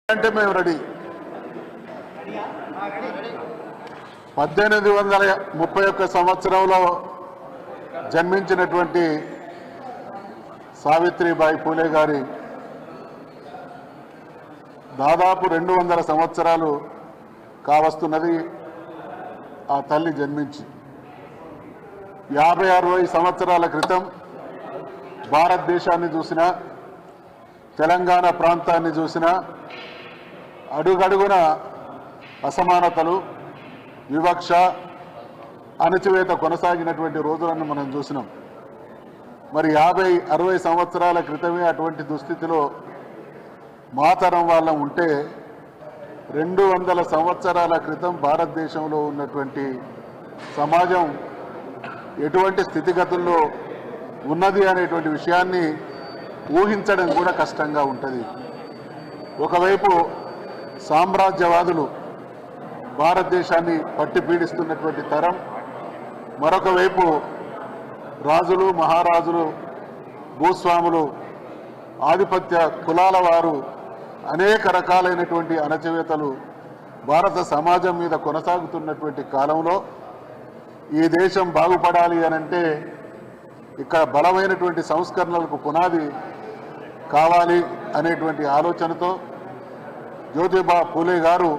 అంటే మేము రెడీ. 1831 సంవత్సరంలో జన్మించినటువంటి సావిత్రిబాయి పూలే గారి దాదాపు 200 సంవత్సరాలు కావస్తున్నది ఆ తల్లి జన్మించి. 50-60 సంవత్సరాల క్రితం భారతదేశాన్ని చూసినా, తెలంగాణ ప్రాంతాన్ని చూసినా అడుగడుగున అసమానతలు, వివక్ష, అణచివేత కొనసాగినటువంటి రోజులను మనం చూసినాం. మరి 50-60 సంవత్సరాల క్రితమే అటువంటి దుస్థితిలో మాతరం వాళ్ళం ఉంటే 200 సంవత్సరాల క్రితం భారతదేశంలో ఉన్నటువంటి సమాజం ఎటువంటి స్థితిగతుల్లో ఉన్నది అనేటువంటి విషయాన్ని ఊహించడం కూడా కష్టంగా ఉంటుంది. ఒకవైపు సామ్రాజ్యవాదులు భారతదేశాన్ని పట్టి పీడిస్తున్నటువంటి తరం, మరొక వైపు రాజులు, మహారాజులు, భూస్వాములు, ఆధిపత్య కులాల వారు అనేక రకాలైనటువంటి అణచివేతలు భారత సమాజం మీద కొనసాగుతున్నటువంటి కాలంలో ఈ దేశం బాగుపడాలి అనంటే ఇక్కడ బలమైనటువంటి సంస్కరణలకు పునాది కావాలి అనేటువంటి ఆలోచనతో జ్యోతిబా పూలే గారు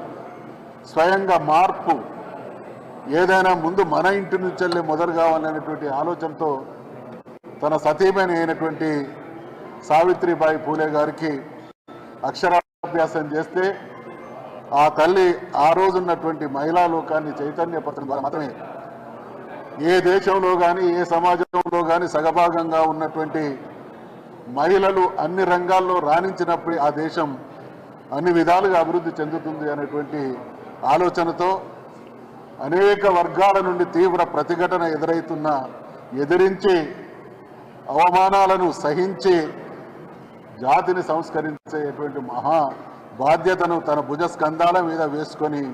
స్వయంగా మార్పు ఏదైనా ముందు మన ఇంటి నుంచెల్లే మొదలు కావాలనేటువంటి ఆలోచనతో తన సతీమణి అయినటువంటి సావిత్రిబాయి పూలే గారికి అక్షరాభ్యాసం చేస్తే ఆ తల్లి ఆ రోజున్నటువంటి మహిళా లోకాన్ని చైతన్యపరచడం ద్వారా మాత్రమే ఏ దేశంలో కానీ ఏ సమాజంలో కానీ సగభాగంగా ఉన్నటువంటి మహిళలు అన్ని రంగాల్లో రాణించినప్పుడు ఆ దేశం అన్ని విధాలుగా అభివృద్ధి చెందుతుంది అనేటువంటి ఆలోచనతో అనేక వర్గాల నుండి తీవ్ర ప్రతిఘటన ఎదిరించి అవమానాలను సహించి జాతిని సంస్కరించేటువంటి మహా బాధ్యతను తన భుజస్కంధాల మీద వేసుకొని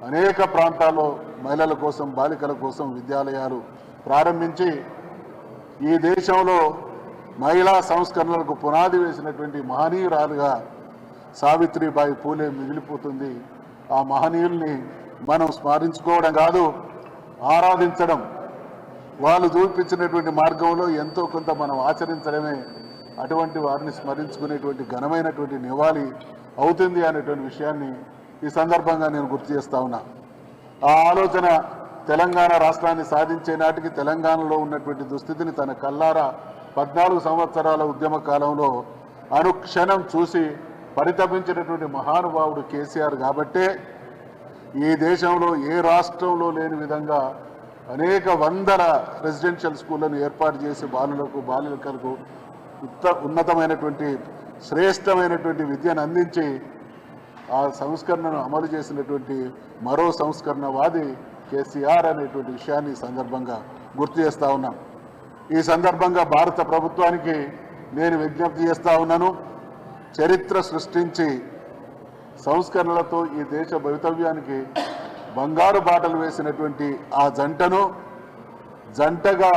అనేక ప్రాంతాల్లో మహిళల కోసం బాలికల కోసం విద్యాలయాలు ప్రారంభించి ఈ దేశంలో మహిళా సంస్కరణలకు పునాది వేసినటువంటి మహనీయురాలుగా సావిత్రిబాయి పూలే మిగిలిపోతుంది. ఆ మహనీయుల్ని మనం స్మరించుకోవడం కాదు, ఆరాధించడం, వాళ్ళు చూపించినటువంటి మార్గంలో ఎంతో కొంత మనం ఆచరించడమే అటువంటి వారిని స్మరించుకునేటువంటి ఘనమైనటువంటి నివాళి అవుతుంది అనేటువంటి విషయాన్ని ఈ సందర్భంగా నేను గుర్తు చేస్తా ఉన్నా. ఆ ఆలోచన తెలంగాణ రాష్ట్రాన్ని సాధించే నాటికి తెలంగాణలో ఉన్నటువంటి దుస్థితిని తన కల్లారా 14 సంవత్సరాల ఉద్యమ కాలంలో అనుక్షణం చూసి పరితపించినటువంటి మహానుభావుడు కేసీఆర్ కాబట్టే ఈ దేశంలో ఏ రాష్ట్రంలో లేని విధంగా అనేక వందల రెసిడెన్షియల్ స్కూళ్లను ఏర్పాటు చేసి బాలులకు బాలికలకు ఉన్నతమైనటువంటి శ్రేష్టమైనటువంటి విద్యను అందించి ఆ సంస్కరణను అమలు చేసినటువంటి మరో సంస్కరణవాది కేసీఆర్ అనేటువంటి విషయాన్ని ఈ సందర్భంగా గుర్తు చేస్తూ ఉన్నాం. ఈ సందర్భంగా భారత ప్రభుత్వానికి నేను విజ్ఞప్తి చేస్తూ ఉన్నాను. చరిత్ర సృష్టించి సంస్కరణలతో ఈ దేశ భవితవ్యానికి బంగారు బాటలు వేసినటువంటి ఆ జంటగా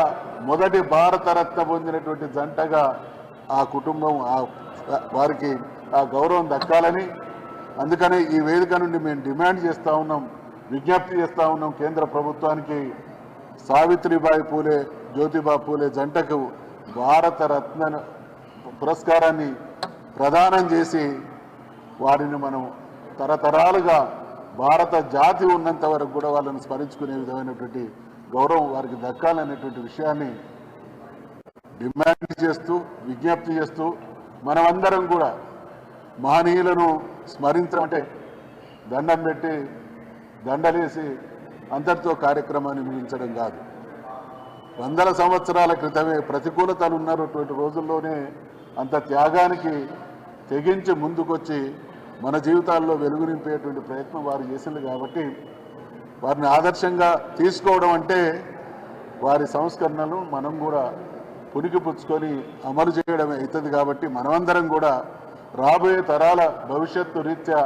మొదటి భారతరత్న పొందినటువంటి జంటగా ఆ కుటుంబం వారికి ఆ గౌరవం దక్కాలని, అందుకనే ఈ వేదిక నుండి మేము డిమాండ్ చేస్తూ ఉన్నాం, విజ్ఞప్తి చేస్తూ ఉన్నాం కేంద్ర ప్రభుత్వానికి సావిత్రిబాయి పూలే జ్యోతిబా పూలే జంటకు భారతరత్న పురస్కారాన్ని ప్రదానం చేసి వారిని మనం తరతరాలుగా భారత జాతి ఉన్నంత వరకు కూడా వాళ్ళని స్మరించుకునే విధమైనటువంటి గౌరవం వారికి దక్కాలనేటువంటి విషయాన్ని డిమాండ్ చేస్తూ విజ్ఞప్తి చేస్తూ మనమందరం కూడా మహనీయులను స్మరించడం అంటే దండం పెట్టి దండలేసి అంతటితో కార్యక్రమాన్ని ముగించడం కాదు. వందల సంవత్సరాల క్రితమే ప్రతికూలతలు ఉన్నటువంటి రోజుల్లోనే అంత త్యాగానికి తెగించి ముందుకొచ్చి మన జీవితాల్లో వెలుగు నింపేటువంటి ప్రయత్నం వారు చేసింది కాబట్టి వారిని ఆదర్శంగా తీసుకోవడం అంటే వారి సంస్కరణలు మనం కూడా పుణికిపుచ్చుకొని అమలు చేయడమే అవుతుంది. కాబట్టి మనమందరం కూడా రాబోయే తరాల భవిష్యత్తు రీత్యా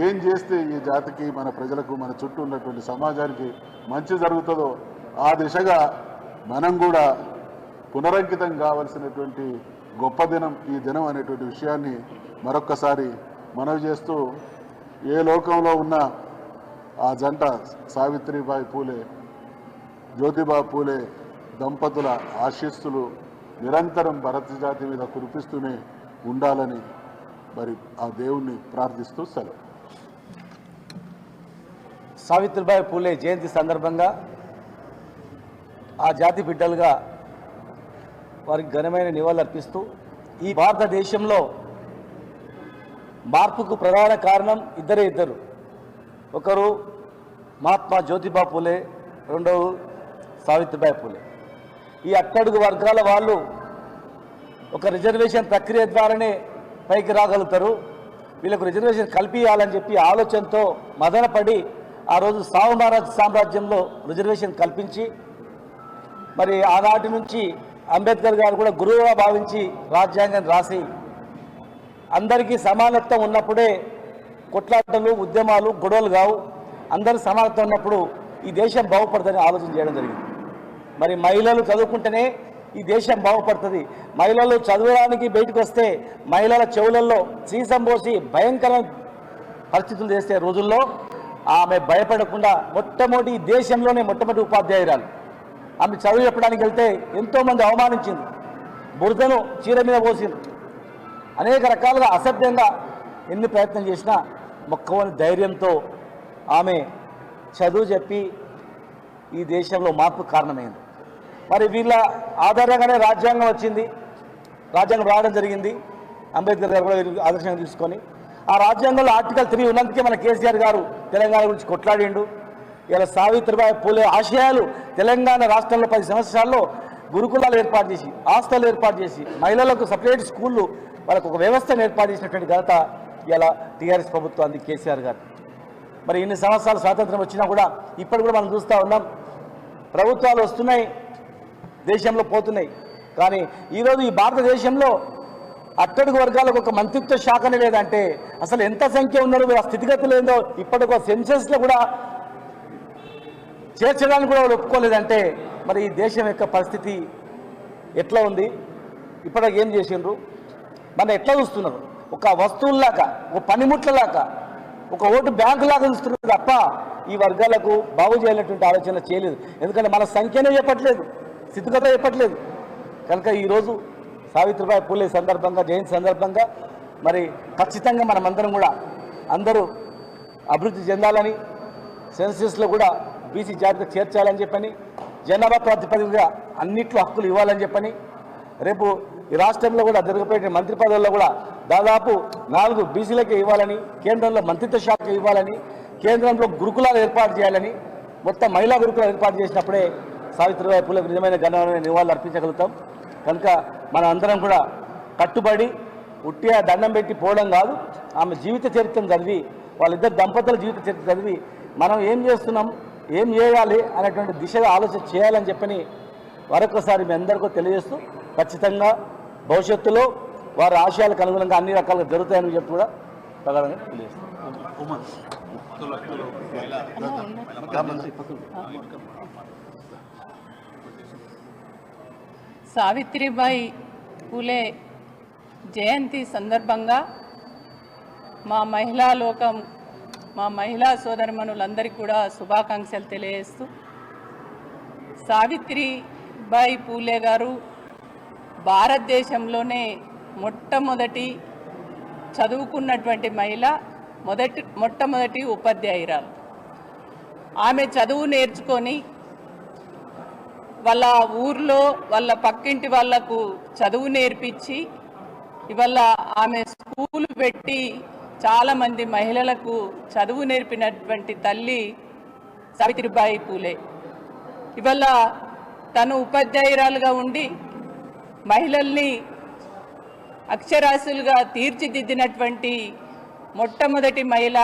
ఏం చేస్తే ఈ జాతికి మన ప్రజలకు మన చుట్టూ ఉన్నటువంటి సమాజానికి మంచి జరుగుతుందో ఆ దిశగా మనం కూడా పునరంకితం కావాల్సినటువంటి గొప్ప దినం ఈ దినం అనేటువంటి విషయాన్ని మరొక్కసారి మనవి చేస్తూ, ఏ లోకంలో ఉన్న ఆ జంట సావిత్రిబాయి పూలే జ్యోతిబా పూలే దంపతుల ఆశీస్సులు నిరంతరం భారత జాతి మీద కురిపిస్తూనే ఉండాలని మరి ఆ దేవుణ్ణి ప్రార్థిస్తూ సెలవు. సావిత్రిబాయి పూలే జయంతి సందర్భంగా ఆ జాతి బిడ్డలుగా వారికి ఘనమైన నివాళులు అర్పిస్తూ ఈ భారతదేశంలో మార్పుకు ప్రధాన కారణం ఇద్దరు. ఒకరు మహాత్మా జ్యోతిబా పూలే, రెండవ సావిత్రిబాయి పూలే. ఈ అట్టడుగు వర్గాల వాళ్ళు ఒక రిజర్వేషన్ ప్రక్రియ ద్వారానే పైకి రాగలుగుతారు. వీళ్ళకు రిజర్వేషన్ కల్పించాలని చెప్పి ఆలోచనతో మదనపడి ఆ రోజు సామ్రాజ్యంలో రిజర్వేషన్ కల్పించి మరి ఆనాటి నుంచి అంబేద్కర్ గారు కూడా గురువుగా భావించి రాజ్యాంగం రాసి అందరికీ సమానత్వం ఉన్నప్పుడే కొట్లాటలు ఉద్యమాలు గొడవలు కావు, అందరూ సమానత్వం ఉన్నప్పుడు ఈ దేశం బాగుపడుతుందని ఆలోచన చేయడం జరిగింది. మరి మహిళలు చదువుకుంటేనే ఈ దేశం బాగుపడుతుంది. మహిళలు చదవడానికి బయటకు వస్తే మహిళల చెవులలో సీసం పోసి భయంకరమైన పరిస్థితులు చేసే రోజుల్లో ఆమె భయపడకుండా మొట్టమొదటి దేశంలోనే మొట్టమొదటి ఉపాధ్యాయురాలు. ఆమె చదువు చెప్పడానికి వెళ్తే ఎంతోమంది అవమానించింది, బురదను చీర మీద పోసింది, అనేక రకాలుగా అసభ్యంగా ఎన్ని ప్రయత్నం చేసినా మొక్కవని ధైర్యంతో ఆమె చదువు చెప్పి ఈ దేశంలో మార్పు కారణమైంది. మరి వీళ్ళ ఆధారంగానే రాజ్యాంగం వచ్చింది, రాజ్యాంగం రావడం జరిగింది. అంబేద్కర్ గారు కూడా ఆదర్శంగా తీసుకొని ఆ రాజ్యాంగంలో ఆర్టికల్ 3 ఉన్నందుకే మన కేసీఆర్ గారు తెలంగాణ గురించి కొట్లాడిండు. ఇలా సావిత్రిబాయి పూలే ఆశయాలు తెలంగాణ రాష్ట్రంలో 10 సంవత్సరాల్లో గురుకులాలు ఏర్పాటు చేసి, హాస్టల్ ఏర్పాటు చేసి, మహిళలకు సపరేట్ స్కూళ్ళు, వాళ్ళకు ఒక వ్యవస్థను ఏర్పాటు చేసినటువంటి ఘనత ఇలా టీఆర్ఎస్ ప్రభుత్వాన్ని కేసీఆర్ గారు. మరి ఇన్ని సంవత్సరాలు స్వాతంత్రం వచ్చినా కూడా ఇప్పటి కూడా మనం చూస్తూ ఉన్నాం, ప్రభుత్వాలు వస్తున్నాయి, దేశంలో పోతున్నాయి. కానీ ఈరోజు ఈ భారతదేశంలో అట్టడుగు వర్గాలకు ఒక మంత్రిత్వ శాఖనే లేదంటే అసలు ఎంత సంఖ్య ఉన్నారో ఆ స్థితిగతులు ఏందో ఇప్పటికి సెన్సెస్లో కూడా చేర్చడానికి కూడా వాళ్ళు ఒప్పుకోలేదంటే మరి ఈ దేశం యొక్క పరిస్థితి ఎట్లా ఉంది? ఇప్పటికి ఏం చేసిండ్రు? మన ఎట్లా చూస్తున్నారు? ఒక వస్తువుల్లాగా, ఒక పనిముట్లలాగా, ఒక ఓటు బ్యాంకు లాగా చూస్తున్నారు తప్ప ఈ వర్గాలకు బాగు చేయాలనేటువంటి ఆలోచన చేయలేదు. ఎందుకంటే మన సంఖ్యనే చెప్పట్లేదు, స్థితిగత చెప్పట్లేదు. కనుక ఈరోజు సావిత్రిబాయి పూలే సందర్భంగా, జయంతి సందర్భంగా మరి ఖచ్చితంగా మనమందరం కూడా అందరూ అభివృద్ధి చెందాలని, సెన్సెస్లో కూడా బీసీ జాబితా చేర్చాలని చెప్పని, జనాభా ప్రాతిపదికగా అన్నిట్లో హక్కులు ఇవ్వాలని చెప్పని, రేపు ఈ రాష్ట్రంలో కూడా జరగబోయే మంత్రి పదవుల్లో కూడా దాదాపు 4 బీసీలకే ఇవ్వాలని, కేంద్రంలో మంత్రిత్వ శాఖ ఇవ్వాలని, కేంద్రంలో గురుకులాలు ఏర్పాటు చేయాలని, మొత్తం మహిళా గురుకులాలు ఏర్పాటు చేసినప్పుడే సావిత్రిబాయి పూలకు నిజమైన ఘనమైన నివాళులు అర్పించగలుగుతాం. కనుక మన అందరం కూడా కట్టుబడి ఉట్టిగా దండం పెట్టి పోవడం కాదు, ఆమె జీవిత చరిత్రను చదివి, వాళ్ళిద్దరు దంపతుల జీవిత చరిత్ర చదివి మనం ఏం చేస్తున్నాం, ఏం చేయాలి అనేటువంటి దిశగా ఆలోచన చేయాలని చెప్పని మరొకసారి మీ అందరికీ తెలియజేస్తూ, ఖచ్చితంగా భవిష్యత్తులో వారి ఆశయాలకు అనుగుణంగా అన్ని రకాలుగా జరుగుతాయని చెప్పి కూడా ప్రగాఢంగా తెలియజేస్తాం. సావిత్రిబాయి పూలే జయంతి సందర్భంగా మా మహిళా లోకం, మా మహిళా సోదరమణులందరికీ కూడా శుభాకాంక్షలు తెలియజేస్తూ, సావిత్రిబాయి పూలే గారు భారతదేశంలోనే మొట్టమొదటి చదువుకున్నటువంటి మహిళ, మొట్టమొదటి ఉపాధ్యాయురాలు. ఆమె చదువు నేర్చుకొని వాళ్ళ ఊర్లో వాళ్ళ పక్కింటి వాళ్లకు చదువు నేర్పించి ఇవాళ ఆమె స్కూల్ పెట్టి చాలామంది మహిళలకు చదువు నేర్పినటువంటి తల్లి సావిత్రిబాయి పూలే. ఇవాళ తను ఉపాధ్యాయురాలుగా ఉండి మహిళల్ని అక్షరాస్యులుగా తీర్చిదిద్దినటువంటి మొట్టమొదటి మహిళ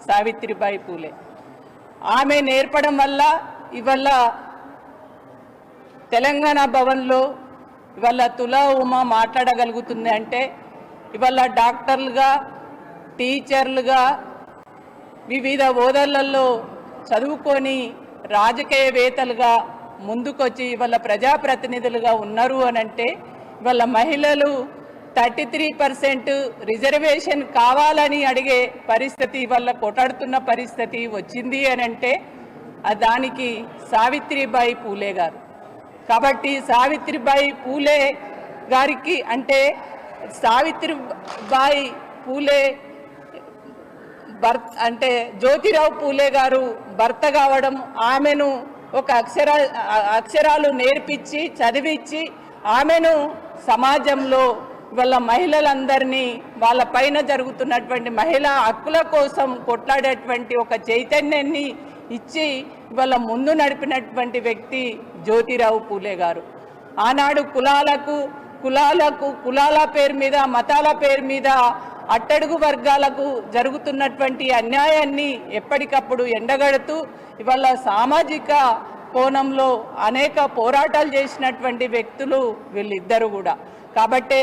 సావిత్రిబాయి పూలే. ఆమె నేర్పడం వల్ల ఇవాళ తెలంగాణ భవన్లో ఇవాళ తులా ఉమా మాట్లాడగలుగుతుంది అంటే ఇవాళ డాక్టర్లుగా, టీచర్లుగా వివిధ హోదాలలో చదువుకొని రాజకీయవేత్తలుగా ముందుకొచ్చి ఇవాళ ప్రజాప్రతినిధులుగా ఉన్నారు అని అంటే ఇవాళ మహిళలు 33% రిజర్వేషన్ కావాలని అడిగే పరిస్థితి, ఇవాళ కొట్లాడుతున్న పరిస్థితి వచ్చింది అని అంటే దానికి సావిత్రిబాయి పూలే గారు. కాబట్టి సావిత్రిబాయి పూలే గారికి అంటే సావిత్రిబాయి పూలే అంటే జ్యోతిరావు పూలే గారు భర్త కావడం, ఆమెను ఒక అక్షరాలు నేర్పించి చదివించి ఆమెను సమాజంలో వాళ్ళ మహిళలందరినీ వాళ్ళ పైన జరుగుతున్నటువంటి మహిళా హక్కుల కోసం కొట్లాడేటువంటి ఒక చైతన్యాన్ని ఇచ్చి వాళ్ళ ముందు నడిపినటువంటి వ్యక్తి జ్యోతిరావు పూలే గారు. ఆనాడు కులాల పేరు మీద, మతాల పేరు మీద అట్టడుగు వర్గాలకు జరుగుతున్నటువంటి అన్యాయాన్ని ఎప్పటికప్పుడు ఎండగడుతూ ఇవాళ సామాజిక కోణంలో అనేక పోరాటాలు చేసినటువంటి వ్యక్తులు వీళ్ళిద్దరూ కూడా. కాబట్టే